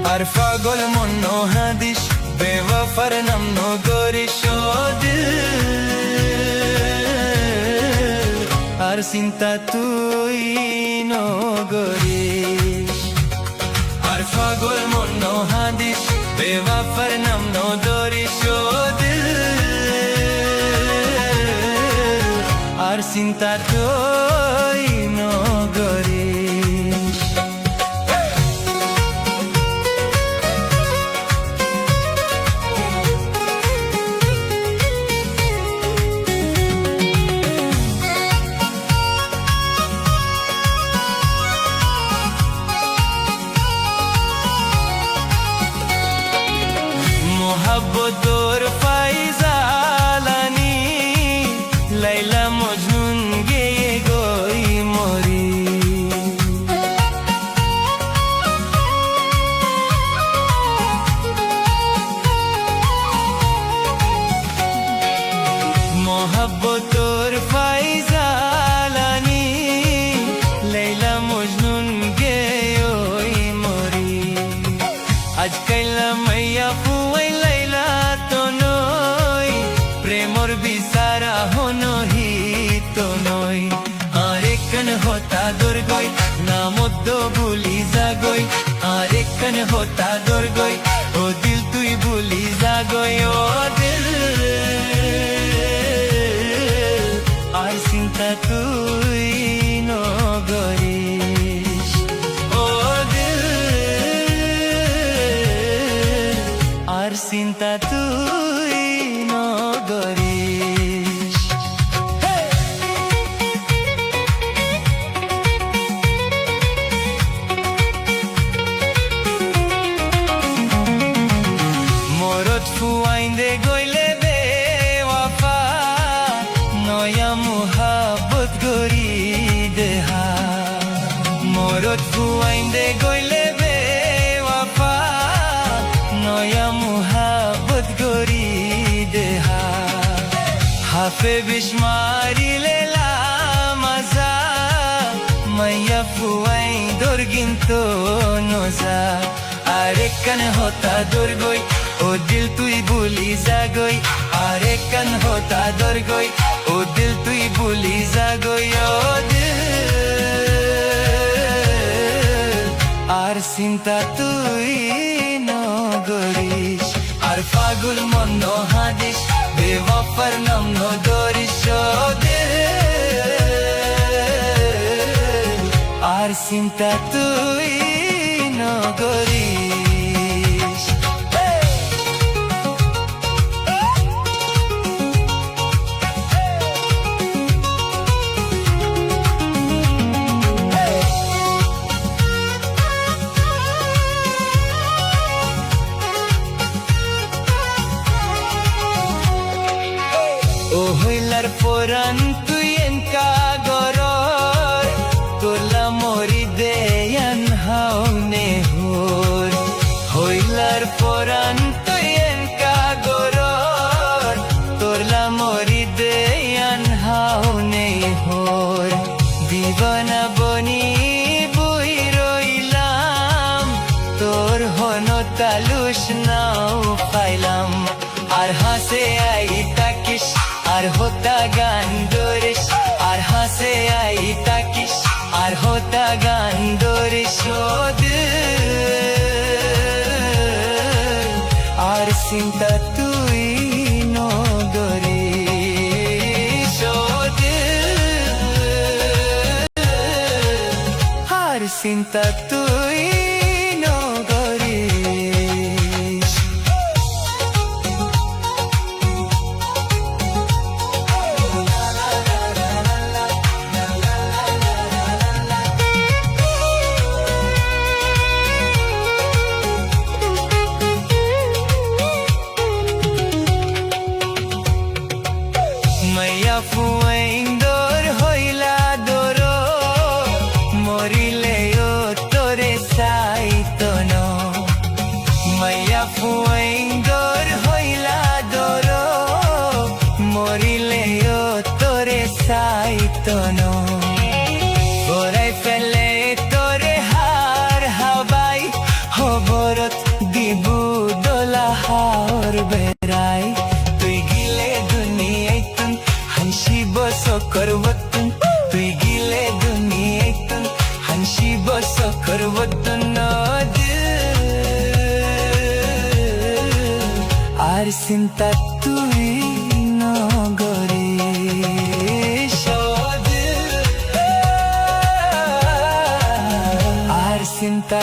আর পাগল মন হাদিস বেওয়াফার নাম নগরিস আর চিন্তা তুই নগরিস আর পাগল মন হাদিস বেওয়াফার নাম নগরিস আর চিন্তা তুই নগরিস মোহাব্বতর ফাইজালানি লাইলা মজনুন গেয়ে গই মরি মোহাব্বতর ফাইজালানি লাইলা মজনুন গেয়ে ওই মরি আজ কাইলা মাইয়া ফুয়াই লাইলা তো নই প্রেমর বিচারা হনহি তো নই আরেকন হতা দুর্গই না মধ্য ভুলি যাগই আরেকন হতা দুর্গই ও দিল তুই ভুলি যাগই ও দিল আর চিন্তা তুই নগরিস ও দিল আর চিন্তা তুই নগরিস মরত ফুয়াইন্দে গইলে বেওয়াফা নয়া মুহাব্বত গরি দেহা মরত ফুয়াইন্দে গইলে বেওয়াফা নয়া মুহাব্বত গরি দেহা হাফে বিস্মারিলে লামাজা মাইয়া ফুয়াই দর্গিন্ত নজা আরেকন হতা দুর্গই ও দিল তুই ভুলি যাগই আরেকন হতা দুর্গই ও দিল তুই ভুলি যাগই ও দিল আর চিন্তা তুই নগরিস আর পাগল মন হাদিস বেওয়াফার নাম নগরিস ও দিল আর চিন্তা তুই নগরিস ও হইলার পরান তুই এনকা গরর তোলা মরি দেয়ান হাওনে হোর হইলার পরান তুই এনকা গরর তোলা মরি দেয়ান হাওনে হোর দিবানা বনি বই রইলাম তোর হন তালুস নাও পাইলাম আর হাসে আই তাকিস আর হোতা গান দরিস আর হাসে আই তাকিস আর হোতা গান দরিস ও দিল আর চিন্তা তুই নগরিস ও দিল আর চিন্তা তুই নগরিস মাইয়া ফুয়াইন্দর হইলা দর মরিলে ও তোরে সা ঘরত দিবু দোলা হাওর বেড়াই তুই গিলে দুনিয়াইতুন হাসিব চকৰ বতুন তুই গিলে দুনিয়াইতুন হাসিব চকৰ বতুন আর চিন্তা তুই নগরিস আর চিন্তা